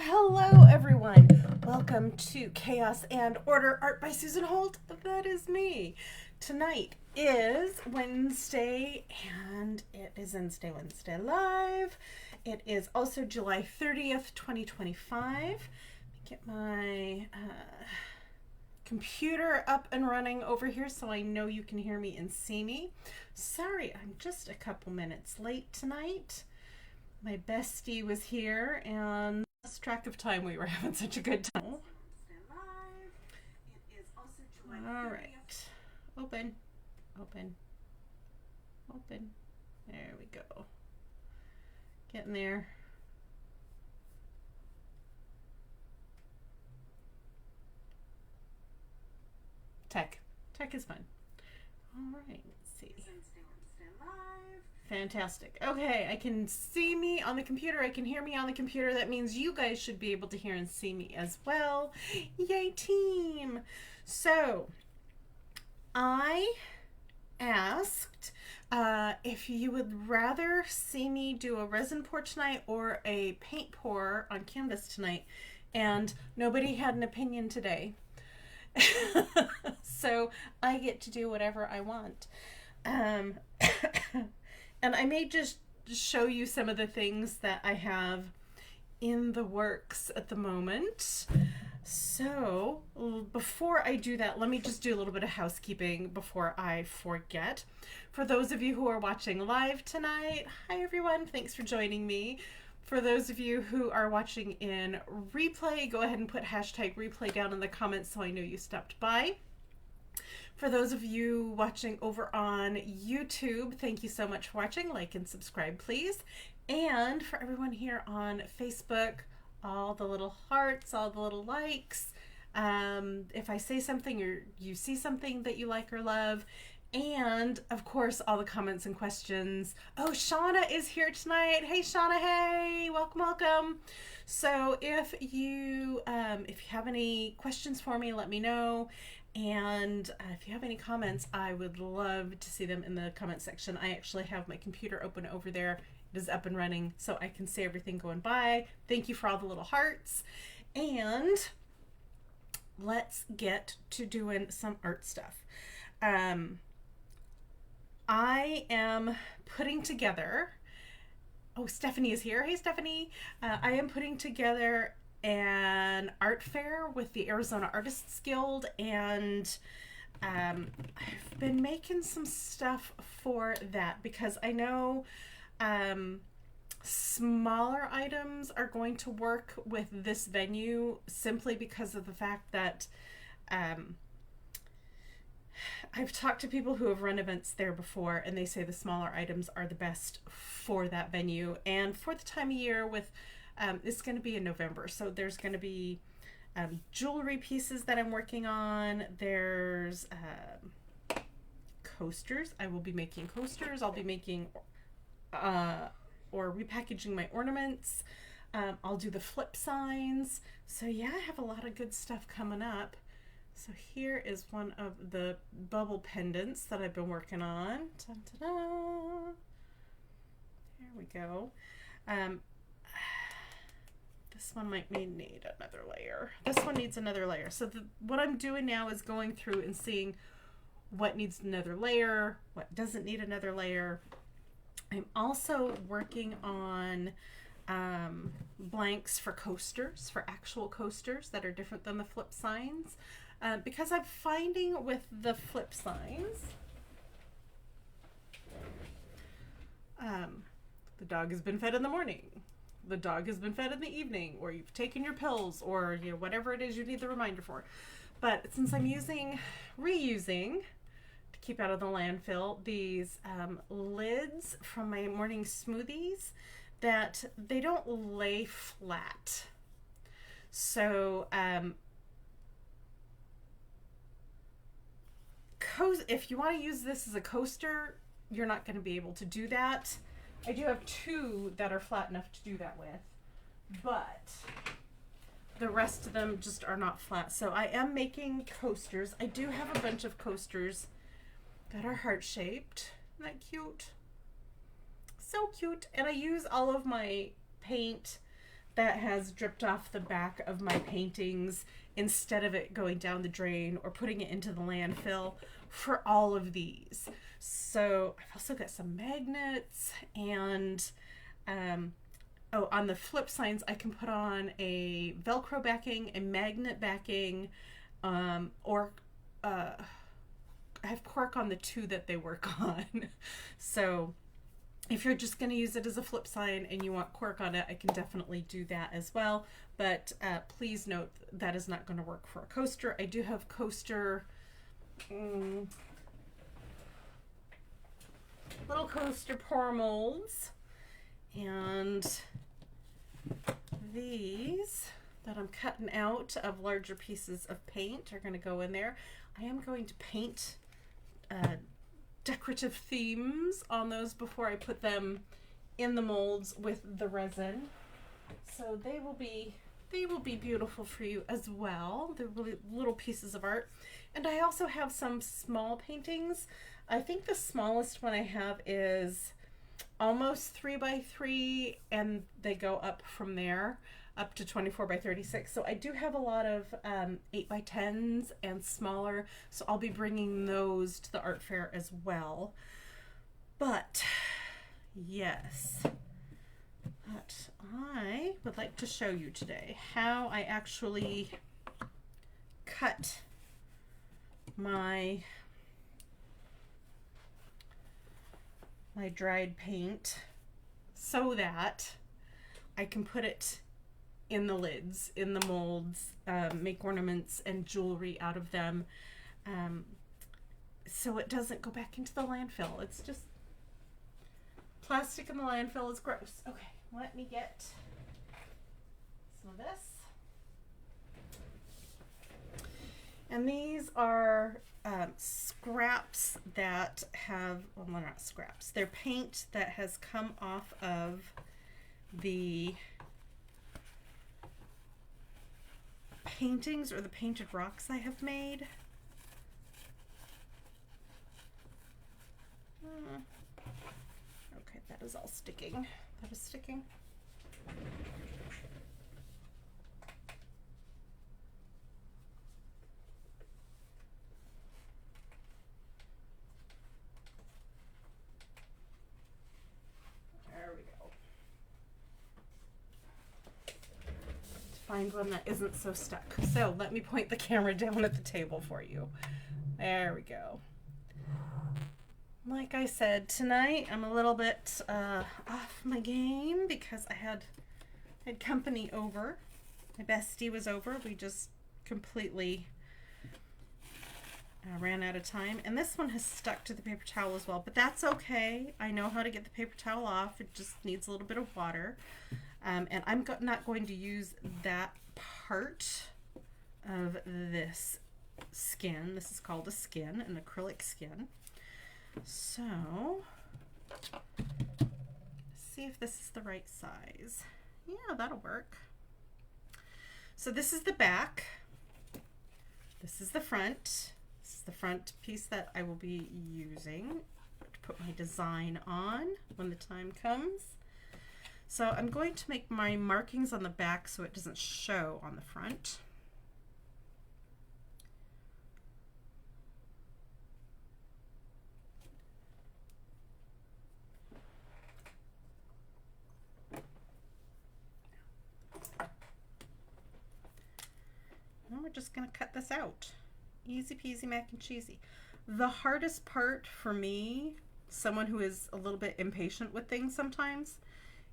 Hello everyone. Welcome to Chaos and Order Art by Susan Holt. That is me. Tonight is Wednesday and it is Wednesday Live. It is also July 30th, 2025. Get my computer up and running over here so I know you can hear me and see me. Sorry, I'm just a couple minutes late tonight. My bestie was here and lost track of time. We were having such a good time. All right. Open. There we go. Getting there. Tech is fun. All right, let's see. Fantastic. Okay, I can see me on the computer. I can hear me on the computer. That means you guys should be able to hear and see me as well. Yay, team. So, I asked if you would rather see me do a resin pour tonight or a paint pour on canvas tonight, and nobody had an opinion today. So I get to do whatever I want. And I may just show you some of the things that I have in the works at the moment. So before I do that, let me just do a little bit of housekeeping before I forget. For those of you who are watching live tonight, hi everyone, thanks for joining me. For those of you who are watching in replay, go ahead and put hashtag replay down in the comments so I know you stopped by. For those of you watching over on YouTube, thank you so much for watching. Like and subscribe, please. And for everyone here on Facebook, all the little hearts, all the little likes. If I say something or you see something that you like or love. And of course, all the comments and questions. Oh, Shauna is here tonight. Hey, Shauna. Hey, welcome. So if you have any questions for me, let me know. And if you have any comments, I would love to see them in the comment section. I actually have my computer open over there. It is up and running, so I can see everything going by. Thank you for all the little hearts. And let's get to doing some art stuff. I am putting together, oh, Stephanie is here. Hey, Stephanie. I am putting together an art fair with the Arizona Artists Guild, and I've been making some stuff for that because I know smaller items are going to work with this venue simply because of the fact that I've talked to people who have run events there before, and they say the smaller items are the best for that venue and for the time of year with it's going to be in November, so there's going to be jewelry pieces that I'm working on. There's coasters. I will be making coasters. I'll be making or repackaging my ornaments. I'll do the flip signs. So yeah, I have a lot of good stuff coming up. So here is one of the bubble pendants that I've been working on. Dun-da-da. There we go. This one might need another layer. This one needs another layer. So what I'm doing now is going through and seeing what needs another layer, what doesn't need another layer. I'm also working on blanks for coasters, for actual coasters that are different than the flip signs. Because I'm finding with the flip signs, the dog has been fed in the morning. The dog has been fed in the evening, or you've taken your pills, or whatever it is you need the reminder for. But since I'm reusing to keep out of the landfill, these lids from my morning smoothies, that they don't lay flat. So if you want to use this as a coaster, you're not going to be able to do that. I do have two that are flat enough to do that with, but the rest of them just are not flat. So I am making coasters. I do have a bunch of coasters that are heart-shaped. Isn't that cute? So cute. And I use all of my paint that has dripped off the back of my paintings instead of it going down the drain or putting it into the landfill for all of these. So I've also got some magnets, and oh, on the flip sides, I can put on a Velcro backing, a magnet backing, or I have cork on the two that they work on. So if you're just going to use it as a flip sign and you want cork on it, I can definitely do that as well. But please note that is not going to work for a coaster. I do have coaster, little coaster pour molds, and these that I'm cutting out of larger pieces of paint are going to go in there. I am going to paint decorative themes on those before I put them in the molds with the resin. So they will be beautiful for you as well. They're really little pieces of art. And I also have some small paintings. I think the smallest one I have is almost 3 by 3, and they go up from there up to 24 by 36. So I do have a lot of 8 by 10s and smaller, so I'll be bringing those to the art fair as well. But yes, but I would like to show you today how I actually cut my dried paint so that I can put it in the lids, in the molds, make ornaments and jewelry out of them, so it doesn't go back into the landfill. It's just plastic in the landfill is gross. Okay, let me get some of this. And these are scraps that have, well, they're not scraps, they're paint that has come off of the paintings or the painted rocks I have made. Okay, that is all sticking. That is sticking. Find one that isn't so stuck. So let me point the camera down at the table for you. There we go. Like I said, tonight I'm a little bit off my game because I had company over. My bestie was over. We just completely ran out of time. And this one has stuck to the paper towel as well, but that's okay. I know how to get the paper towel off. It just needs a little bit of water. And I'm not going to use that part of this skin. This is called a skin, an acrylic skin. So, see if this is the right size. Yeah, that'll work. So this is the back. This is the front. This is the front piece that I will be using to put my design on when the time comes. So I'm going to make my markings on the back so it doesn't show on the front. And we're just going to cut this out. Easy peasy mac and cheesy. The hardest part for me, someone who is a little bit impatient with things sometimes,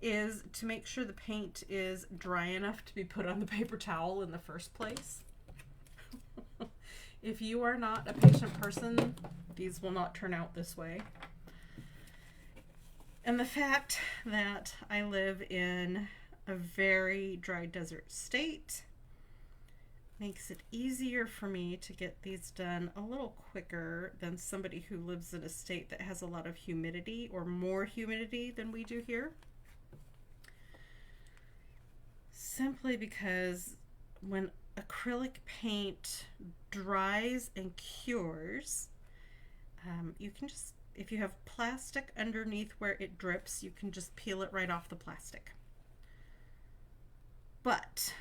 is to make sure the paint is dry enough to be put on the paper towel in the first place. If you are not a patient person, these will not turn out this way. And the fact that I live in a very dry desert state makes it easier for me to get these done a little quicker than somebody who lives in a state that has a lot of humidity or more humidity than we do here. Simply because when acrylic paint dries and cures, you can just, if you have plastic underneath where it drips, you can just peel it right off the plastic. But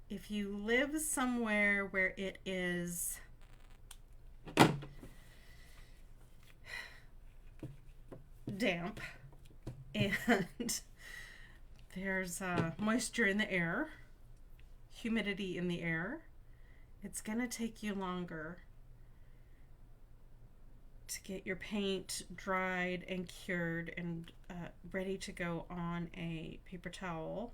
if you live somewhere where it is damp and there's moisture in the air, humidity in the air, it's going to take you longer to get your paint dried and cured and ready to go on a paper towel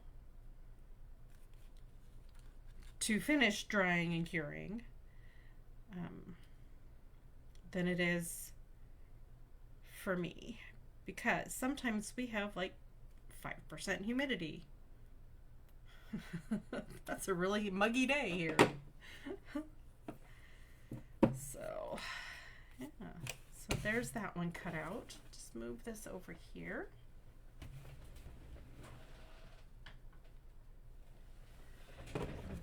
to finish drying and curing than it is for me, because sometimes we have like 5% humidity. That's a really muggy day here. So yeah, so there's that one cut out. Just move this over here.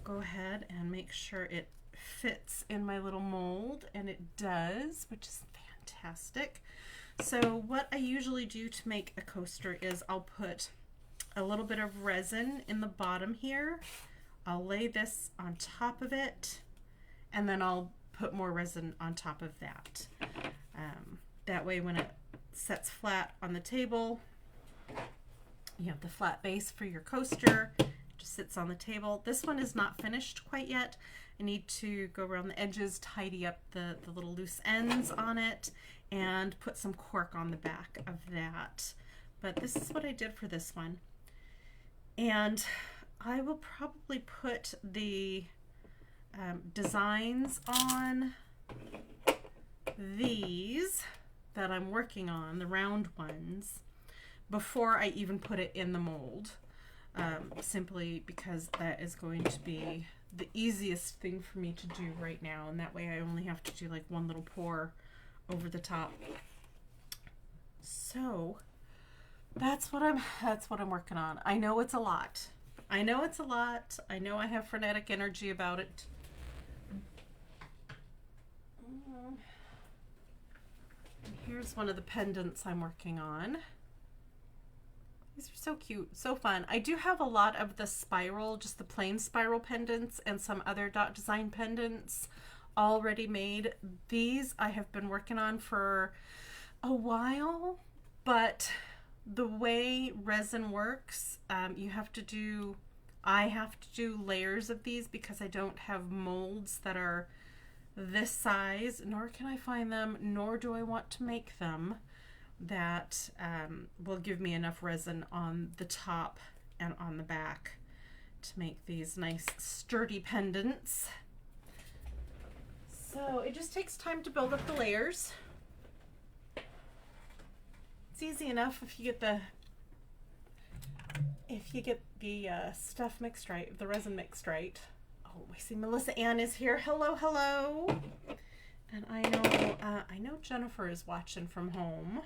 Go ahead and make sure it fits in my little mold, and it does, which is fantastic. So what I usually do to make a coaster is I'll put a little bit of resin in the bottom here. I'll lay this on top of it, and then I'll put more resin on top of that. That way when it sets flat on the table, you have the flat base for your coaster. It just sits on the table. This one is not finished quite yet. I need to go around the edges, tidy up the little loose ends on it, and put some cork on the back of that. But this is what I did for this one. And I will probably put the designs on these that I'm working on, the round ones, before I even put it in the mold, simply because that is going to be the easiest thing for me to do right now, and that way I only have to do like one little pour over the top. So that's what I'm working on. I know it's a lot. I know it's a lot. I know I have frenetic energy about it. Here's one of the pendants I'm working on. These are so cute, so fun. I do have a lot of the spiral, just the plain spiral pendants, and some other dot design pendants already made. These I have been working on for a while, but the way resin works, I have to do layers of these because I don't have molds that are this size, nor can I find them, nor do I want to make them that will give me enough resin on the top and on the back to make these nice sturdy pendants. So it just takes time to build up the layers. It's easy enough if you get the stuff mixed right, the resin mixed right. Oh, I see Melissa Ann is here. Hello, hello. And I know Jennifer is watching from home.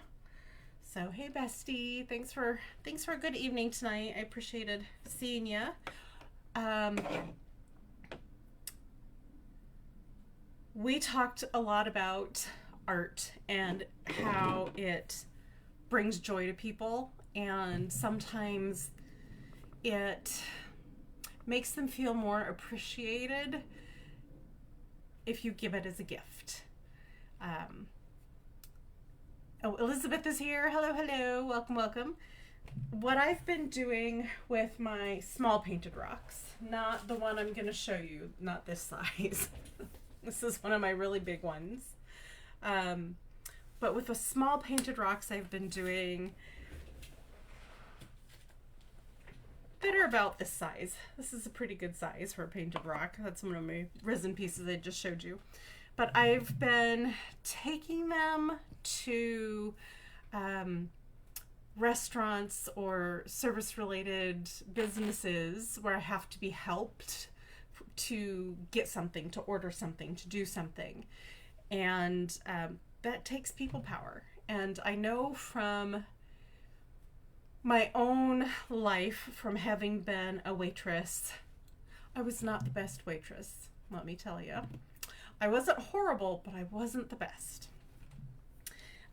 So hey, bestie, thanks for a good evening tonight. I appreciated seeing you. We talked a lot about art and how it brings joy to people, and sometimes it makes them feel more appreciated if you give it as a gift. Oh, Elizabeth is here. Hello, hello. Welcome, welcome. What I've been doing with my small painted rocks, not the one I'm going to show you, not this size. This is one of my really big ones. But with the small painted rocks I've been doing that are about this size. This is a pretty good size for a painted rock. That's one of my resin pieces I just showed you. But I've been taking them to restaurants or service-related businesses where I have to be helped to get something, to order something, to do something. And that takes people power. And I know from my own life, from having been a waitress, I was not the best waitress, let me tell you. I wasn't horrible, but I wasn't the best.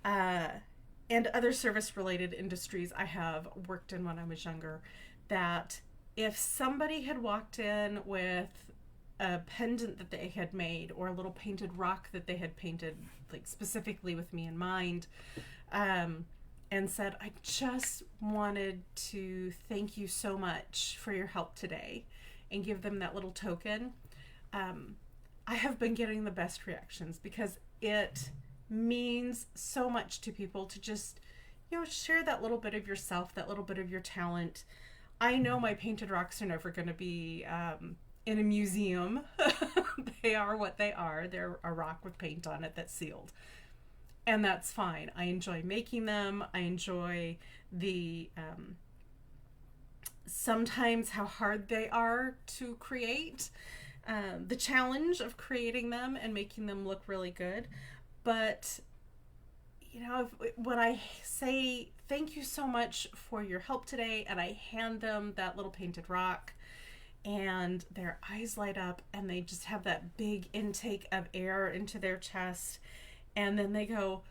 And other service-related industries I have worked in when I was younger, that if somebody had walked in with a pendant that they had made or a little painted rock that they had painted, like specifically with me in mind, and said, I just wanted to thank you so much for your help today, and give them that little token, I have been getting the best reactions, because it means so much to people to just, share that little bit of yourself, that little bit of your talent. I know my painted rocks are never going to be in a museum. They are what they are. They're a rock with paint on it that's sealed. And that's fine. I enjoy making them. I enjoy the sometimes how hard they are to create, the challenge of creating them and making them look really good. But when I say thank you so much for your help today, and I hand them that little painted rock, and their eyes light up and they just have that big intake of air into their chest, and then they go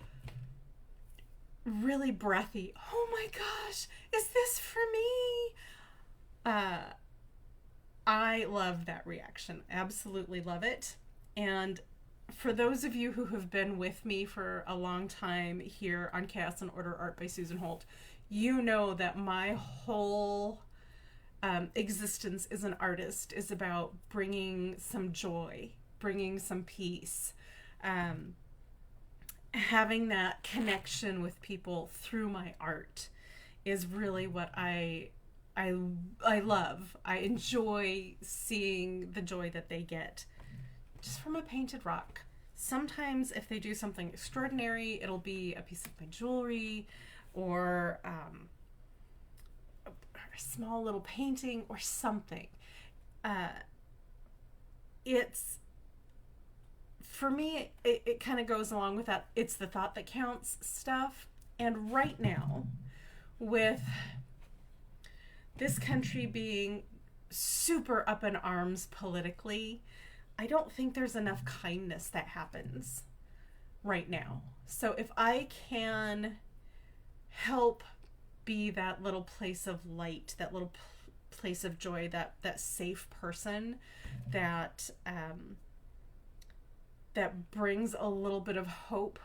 really breathy, oh my gosh, is this for me? I love that reaction. Absolutely love it. And for those of you who have been with me for a long time here on Chaos and Order Art by Susan Holt, you know that my whole existence as an artist is about bringing some joy, bringing some peace, having that connection with people through my art is really what I love. I enjoy seeing the joy that they get just from a painted rock. Sometimes if they do something extraordinary, it'll be a piece of my jewelry, or a small little painting or something. It's, for me, it kind of goes along with that it's the thought that counts stuff. And right now, with this country being super up in arms politically, I don't think there's enough kindness that happens right now. So if I can help be that little place of light, that little place of joy, that safe person that that brings a little bit of hope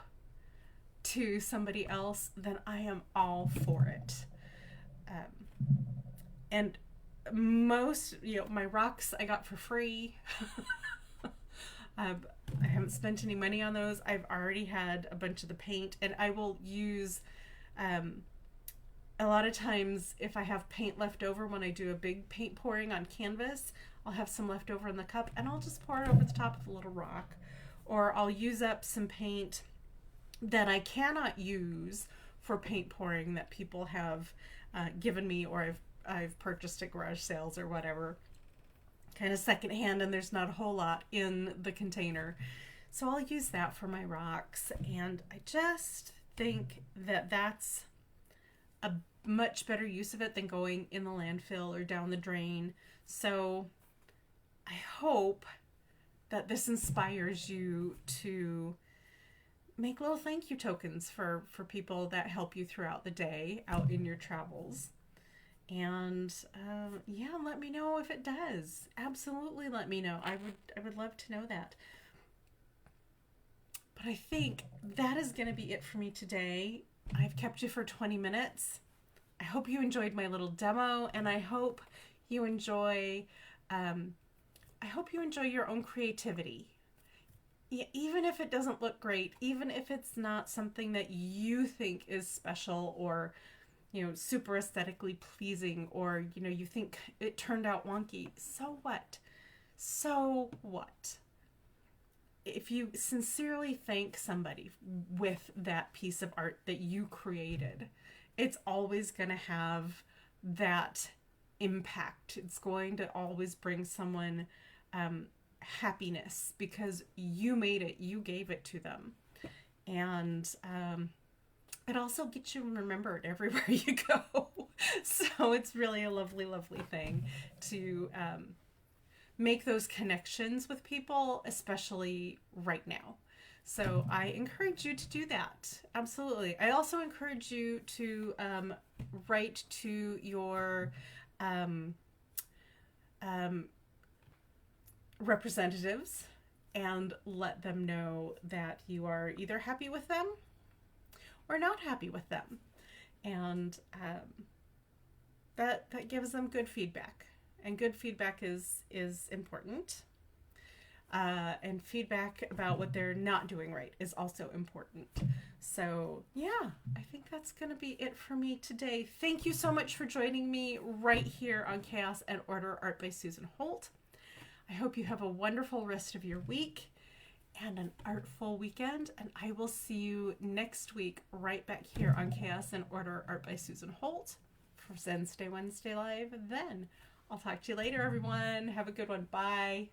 to somebody else, then I am all for it. And most, my rocks I got for free. I haven't spent any money on those. I've already had a bunch of the paint, and I will use, a lot of times if I have paint left over when I do a big paint pouring on canvas, I'll have some left over in the cup, and I'll just pour it over the top of a little rock. Or I'll use up some paint that I cannot use for paint pouring that people have given me, or I've purchased at garage sales or whatever, kind of secondhand, and there's not a whole lot in the container. So I'll use that for my rocks, and I just think that that's a much better use of it than going in the landfill or down the drain. So I hope that this inspires you to make little thank you tokens for people that help you throughout the day out in your travels. And let me know if it does. Absolutely let me know. I would love to know that. But I think that is going to be it for me today. I've kept you for 20 minutes. I hope you enjoyed my little demo, and I hope you enjoy your own creativity. Even if it doesn't look great, even if it's not something that you think is special or super aesthetically pleasing, or you think it turned out wonky, so what? So what? If you sincerely thank somebody with that piece of art that you created, it's always going to have that impact. It's going to always bring someone happiness, because you made it, you gave it to them. And it also gets you remembered everywhere you go. So it's really a lovely, lovely thing to make those connections with people, especially right now. So I encourage you to do that. Absolutely. I also encourage you to write to your representatives and let them know that you are either happy with them or not happy with them. And that gives them good feedback. And good feedback is important. And feedback about what they're not doing right is also important. So yeah, I think that's going to be it for me today. Thank you so much for joining me right here on Chaos and Order, Art by Susan Holt. I hope you have a wonderful rest of your week and an artful weekend, and I will see you next week right back here on Chaos and Order, Art by Susan Holt for Zen Stay Wednesday Live. Then I'll talk to you later, everyone. Have a good one. Bye.